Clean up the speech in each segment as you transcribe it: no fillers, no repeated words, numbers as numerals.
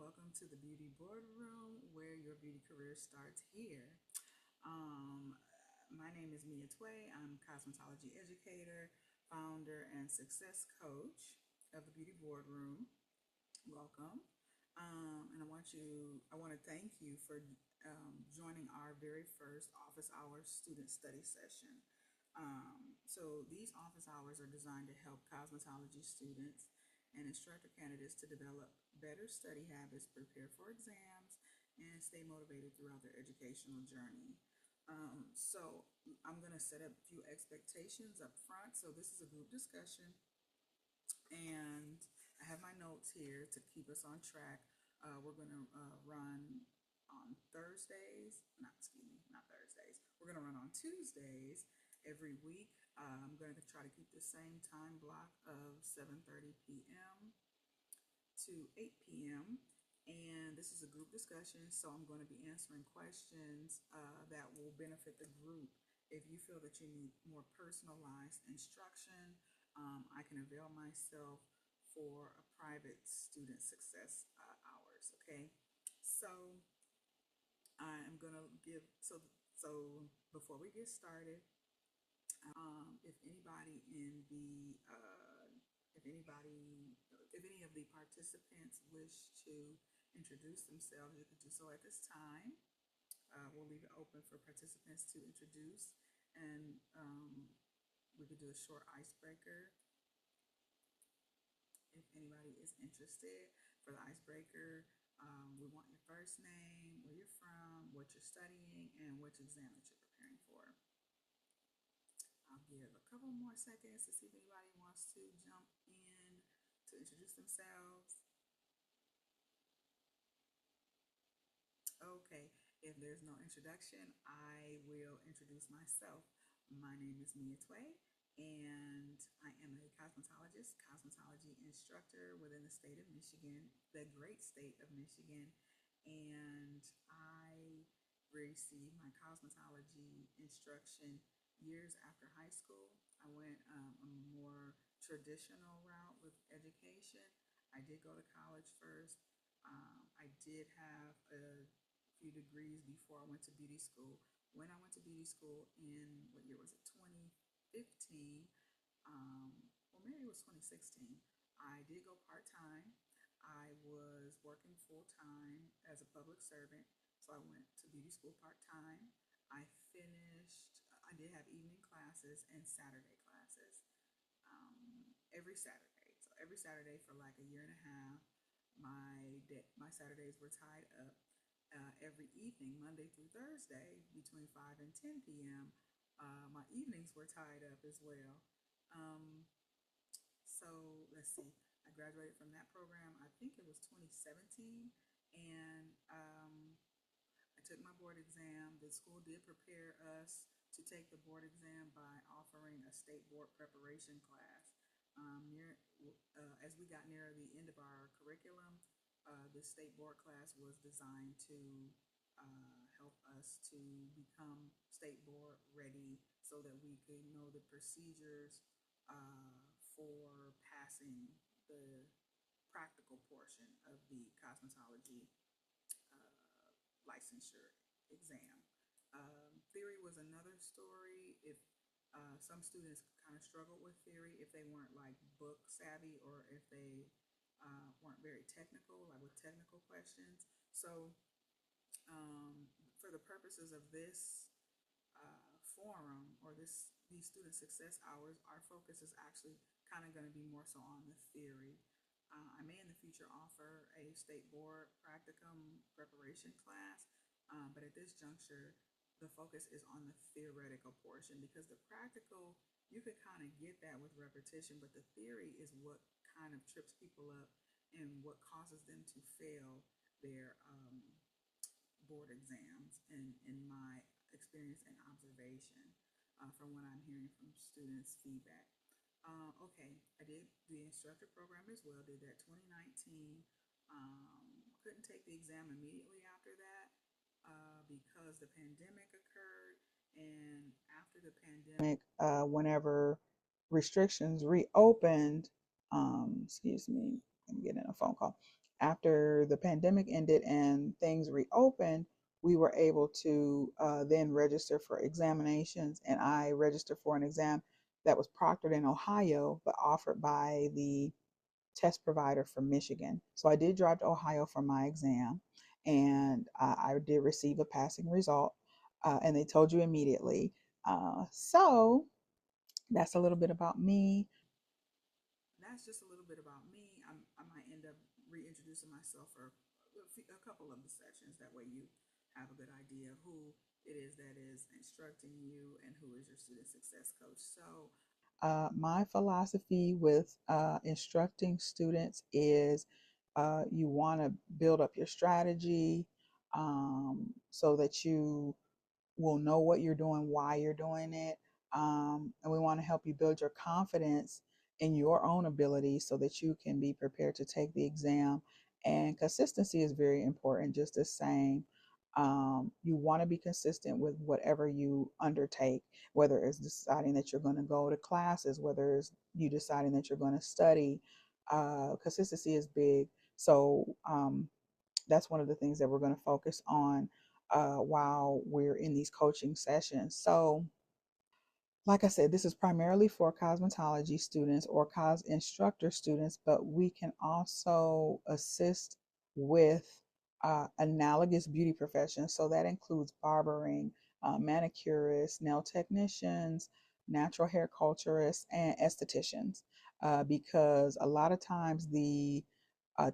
welcome to the Beauty Boardroom, where your beauty career starts here. Um, my name is Meah. I'm a cosmetology educator, founder, and success coach of the Beauty Boardroom. Welcome. I want to thank you for joining our very first office hour student study session. So these office hours are designed to help cosmetology students and instructor candidates to develop better study habits, prepare for exams, and stay motivated throughout their educational journey. So I'm going to set up a few expectations up front. So this is a group discussion, and I have my notes here to keep us on track. We're going to run on Thursdays, not excuse me, not Thursdays. We're going to run on Tuesdays every week. I'm going to try to keep the same time block of 7:30 p.m. to 8 p.m. And this is a group discussion, so I'm going to be answering questions that will benefit the group. If you feel that you need more personalized instruction, I can avail myself for a private student success hours. Okay, so I'm gonna give so before we get started, if anybody in the if anybody if any of the participants wish to introduce themselves, you can do so at this time. We'll leave it open for participants to introduce, and we could do a short icebreaker if anybody is interested. For the icebreaker, we want your first name, where you're from, what you're studying, and which exam that you're preparing for. I'll give a couple more seconds to see if anybody wants to jump in to introduce themselves. Okay, if there's no introduction, I will introduce myself. My name is Meah, and I am a cosmetology instructor within the state of Michigan, the great state of Michigan. And I received my cosmetology instruction years after high school. I went a more traditional route with education. I did go to college first. I did have a few degrees before I went to beauty school. When I went to beauty school in, what year was it, 2015, or maybe it was 2016, I did go part-time. I was working full-time as a public servant, so I went to beauty school part-time. I did have evening classes and Saturday classes every Saturday. So every Saturday for like a year and a half, my Saturdays were tied up. Every evening, Monday through Thursday, between 5 and 10 p.m., my evenings were tied up as well. Um, so let's see, I graduated from that program, I think it was 2017, and I took my board exam. The school did prepare us to take the board exam by offering a state board preparation class. As we got near the end of our curriculum, the state board class was designed to help us to become state board ready so that we could know the procedures for passing the practical portion of the cosmetology licensure exam. Theory was another story. If some students kind of struggled with theory if they weren't like book savvy or if they weren't very technical, like with technical questions. So, for the purposes of this forum or these student success hours, our focus is actually kind of going to be more so on the theory. I may in the future offer a state board practicum preparation class, but at this juncture, the focus is on the theoretical portion because the practical, you could kind of get that with repetition, but the theory is what kind of trips people up and what causes them to fail their board exams, in my experience and observation from what I'm hearing from students' feedback. Okay, I did the instructor program as well, did that 2019. Couldn't take the exam immediately after that because the pandemic occurred. And after the pandemic, whenever restrictions reopened, excuse me, I'm getting a phone call. after the pandemic ended and things reopened, we were able to then register for examinations. And I registered for an exam that was proctored in Ohio, but offered by the test provider from Michigan. So I did drive to Ohio for my exam, and I did receive a passing result, and they told you immediately. So that's a little bit about me. That's just a little bit about me. I might end up reintroducing myself for a couple of the sessions. That way you have a good idea of who it is that is instructing you and who is your student success coach. So, my philosophy with instructing students is you want to build up your strategy so that you will know what you're doing, why you're doing it. And we want to help you build your confidence in your own ability so that you can be prepared to take the exam. And consistency is very important, just the same. You want to be consistent with whatever you undertake, whether it's deciding that you're going to go to classes, whether it's you deciding that you're going to study. Consistency is big. So, that's one of the things that we're going to focus on while we're in these coaching sessions. So, like I said, this is primarily for cosmetology students or cos instructor students, but we can also assist with analogous beauty professions. So that includes barbering, manicurists, nail technicians, natural hair culturists, and estheticians, because a lot of times the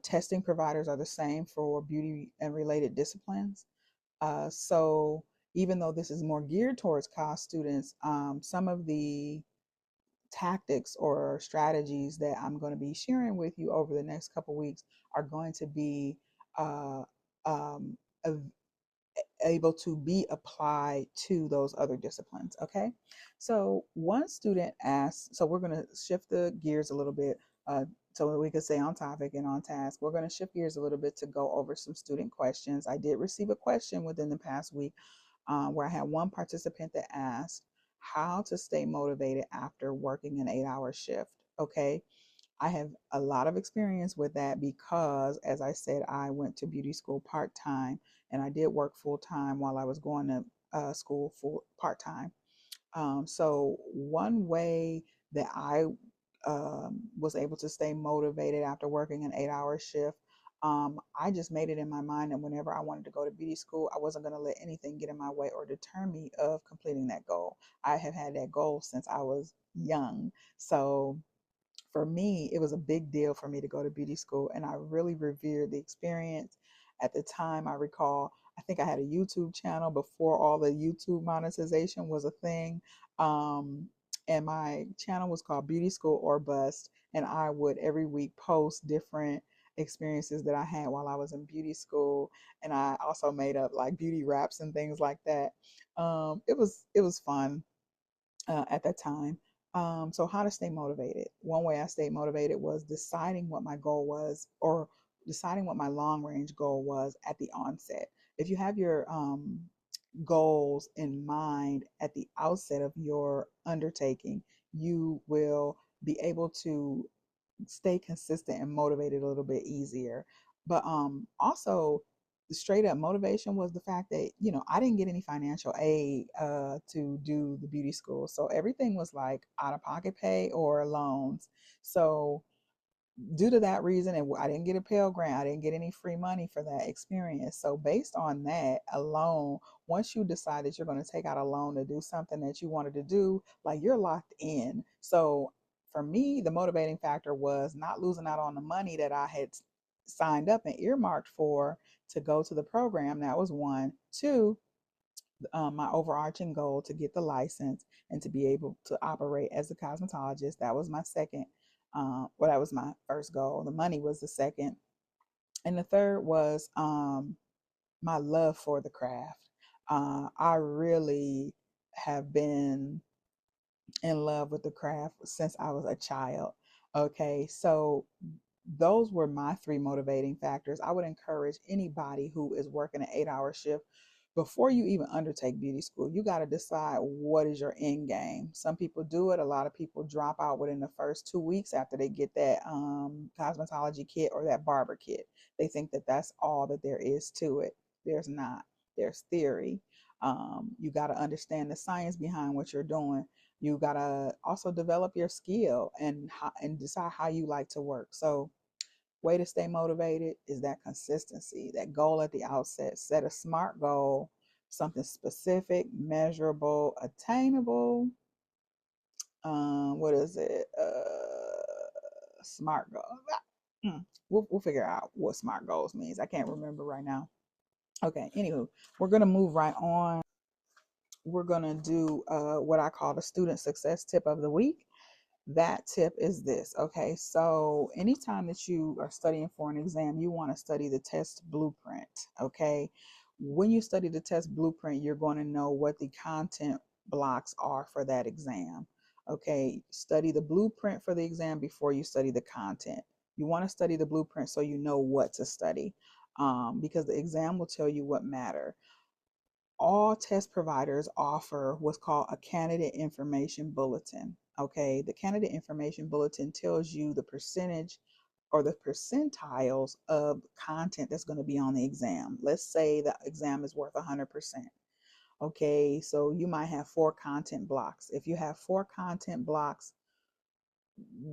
testing providers are the same for beauty and related disciplines. So even though this is more geared towards COS students, some of the tactics or strategies that I'm going to be sharing with you over the next couple weeks are going to be uh, um, able to be applied to those other disciplines. Okay. So one student asked, so we're going to shift the gears a little bit so that we can stay on topic and on task. We're going to shift gears a little bit to go over some student questions. I did receive a question within the past week where I had one participant that asked how to stay motivated after working an 8-hour shift. Okay. I have a lot of experience with that because, as I said, I went to beauty school part time and I did work full time while I was going to school full part time. So, one way that I was able to stay motivated after working an 8-hour shift, I just made it in my mind that whenever I wanted to go to beauty school, I wasn't going to let anything get in my way or deter me of completing that goal. I have had that goal since I was young. So, for me, it was a big deal for me to go to beauty school, and I really revered the experience. At the time, I recall, I think I had a YouTube channel before all the YouTube monetization was a thing. Um, and my channel was called Beauty School or Bust. And I would every week post different experiences that I had while I was in beauty school. And I also made up like beauty raps and things like that. It was fun at that time. So how to stay motivated? One way I stayed motivated was deciding what my goal was, or deciding what my long range goal was at the onset. If you have your goals in mind at the outset of your undertaking, you will be able to stay consistent and motivated a little bit easier. But also the straight up motivation was the fact that, I didn't get any financial aid to do the beauty school. So everything was like out of pocket pay or loans. So due to that reason, and I didn't get a Pell Grant, I didn't get any free money for that experience. So based on that alone, once you decide that you're going to take out a loan to do something that you wanted to do, like you're locked in. So for me, the motivating factor was not losing out on the money that I had signed up and earmarked for to go to the program. That was one. Two, my overarching goal to get the license and to be able to operate as a cosmetologist. That was my second. Well, that was my first goal. The money was the second. And the third was my love for the craft. I really have been in love with the craft since I was a child. Okay, so those were my three motivating factors. I would encourage anybody who is working an 8-hour shift before you even undertake beauty school, you got to decide what is your end game. Some people do it. A lot of people drop out within the first 2 weeks after they get that cosmetology kit or that barber kit. They think that that's all that there is to it. There's not. There's theory. You got to understand the science behind what you're doing. You got to also develop your skill and decide how you like to work. So way to stay motivated is that consistency, that goal at the outset. Set a smart goal, something specific, measurable, attainable. What is it? Smart goal. We'll figure out what smart goals means. I can't remember right now. Okay, anywho, we're going to move right on. We're going to do what I call the student success tip of the week. That tip is this. Okay, so anytime that you are studying for an exam, you want to study the test blueprint. Okay, when you study the test blueprint, you're going to know what the content blocks are for that exam. Okay, study the blueprint for the exam before you study the content. You want to study the blueprint so you know what to study, because the exam will tell you what matter. All test providers offer what's called a candidate information bulletin. Okay, the candidate information bulletin tells you the percentage or the percentiles of content that's going to be on the exam. Let's say the exam is worth 100%. Okay, so you might have 4 content blocks. If you have 4 content blocks,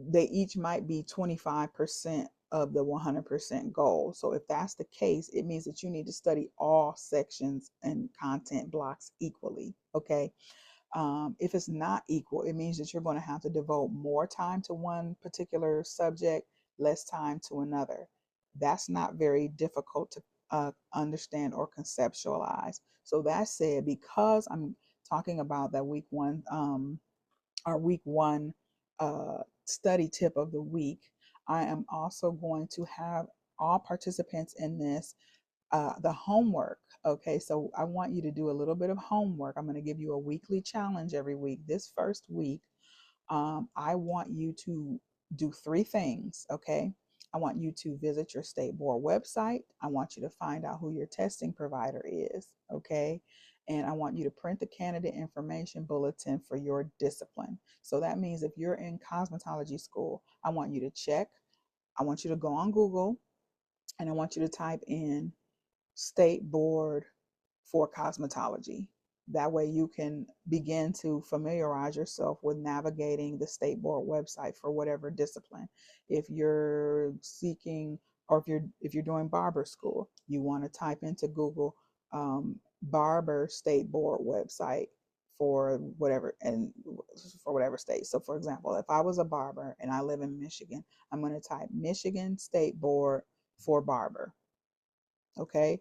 they each might be 25% of the 100% goal. So if that's the case, it means that you need to study all sections and content blocks equally. Okay. If it's not equal, it means that you're going to have to devote more time to one particular subject, less time to another. That's not very difficult to understand or conceptualize. So that said, because I'm talking about that week one, our week one study tip of the week, I am also going to have all participants in this the homework. Okay, so I want you to do a little bit of homework. I'm going to give you a weekly challenge every week. This first week, I want you to do 3 things. Okay, I want you to visit your state board website. I want you to find out who your testing provider is. Okay, and I want you to print the candidate information bulletin for your discipline. So that means if you're in cosmetology school, I want you to check. I want you to go on Google and I want you to type in state board for cosmetology. That way you can begin to familiarize yourself with navigating the state board website for whatever discipline. If you're seeking, or if you're doing barber school, you want to type into Google barber state board website for whatever state. So for example, if I was a barber and I live in Michigan, I'm going to type Michigan State Board for barber. Okay,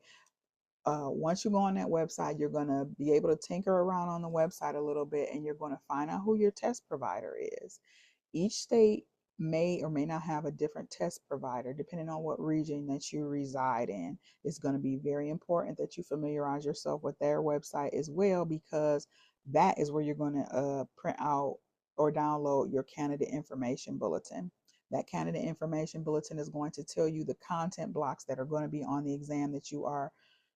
once you go on that website, you're going to be able to tinker around on the website a little bit and you're going to find out who your test provider is. Each state may or may not have a different test provider depending on what region that you reside in. It's going to be very important that you familiarize yourself with their website as well, because that is where you're going to print out or download your candidate information bulletin. That candidate information bulletin is going to tell you the content blocks that are going to be on the exam that you are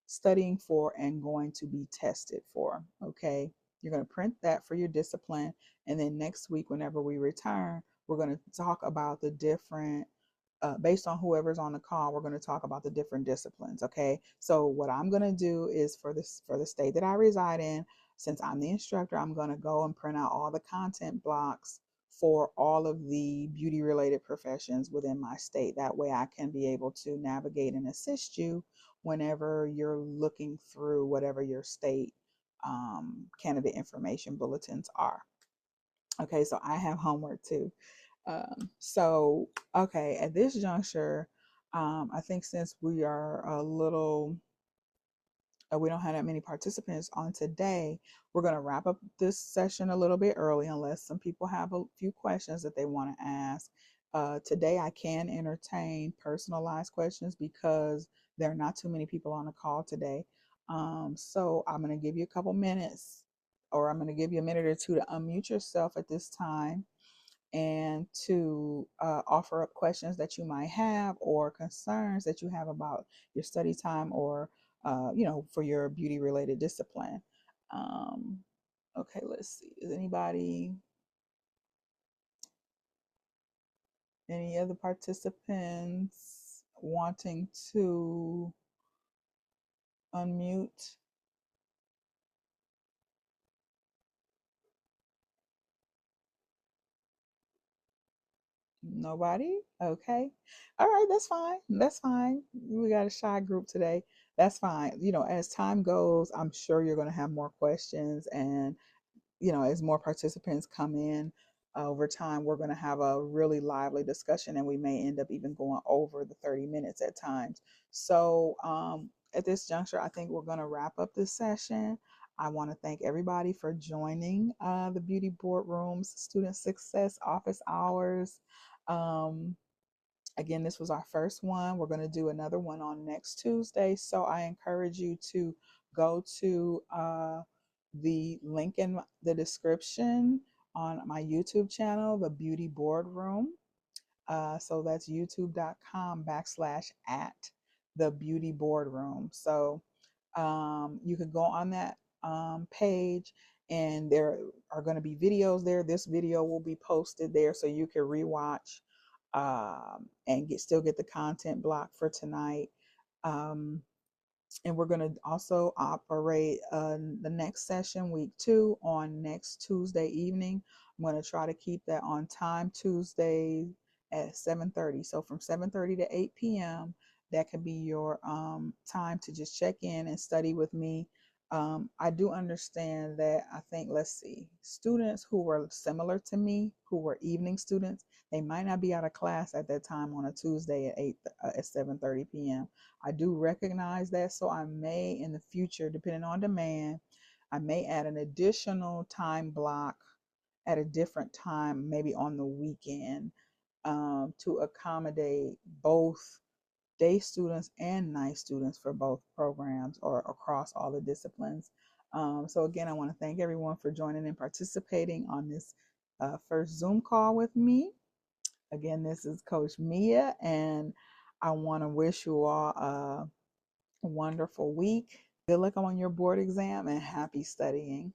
studying for and going to be tested for. Okay, you're going to print that for your discipline, and then next week whenever we return, we're going to talk about the different based on whoever's on the call, we're going to talk about the different disciplines. Okay, so what I'm going to do is for the state that I reside in, since I'm the instructor, I'm going to go and print out all the content blocks for all of the beauty related professions within my state. That way I can be able to navigate and assist you whenever you're looking through whatever your state candidate information bulletins are. Okay, so I have homework too. Okay, at this juncture, I think since we are a little, we don't have that many participants on today, we're going to wrap up this session a little bit early unless some people have a few questions that they want to ask. Today, I can entertain personalized questions because there are not too many people on the call today. So I'm going to give you a couple minutes, or I'm going to give you a minute or two to unmute yourself at this time and to offer up questions that you might have or concerns that you have about your study time or for your beauty related discipline. Um, okay, let's see. Is any other participants wanting to unmute? Nobody? Okay. All right, that's fine. That's fine. We got a shy group today. That's fine. As time goes, I'm sure you're going to have more questions, and as more participants come in over time, we're going to have a really lively discussion, and we may end up even going over the 30 minutes at times. So, at this juncture, I think we're going to wrap up this session. I want to thank everybody for joining the Beauty Boardroom's Student Success Office Hours. Um, Again, this was our first one. We're going to do another one on next Tuesday. So I encourage you to go to the link in the description on my YouTube channel, The Beauty Boardroom. So that's youtube.com/at The Beauty Boardroom. So you could go on that page, and there are going to be videos there. This video will be posted there so you can rewatch and still get the content block for tonight. Um, and we're going to also operate the next session, week 2, on next Tuesday evening. I'm going to try to keep that on time Tuesday at 7:30. So from 7:30 to 8 p.m., that could be your time to just check in and study with me. I do understand that. I think, let's see, students who were similar to me, who were evening students, they might not be out of class at that time on a Tuesday at 7:30 p.m. I do recognize that, so I may in the future, depending on demand, I may add an additional time block at a different time, maybe on the weekend, to accommodate both day students and night students for both programs or across all the disciplines. So again, I want to thank everyone for joining and participating on this first Zoom call with me. Again, this is Coach Meah, and I want to wish you all a wonderful week. Good luck on your board exam, and happy studying.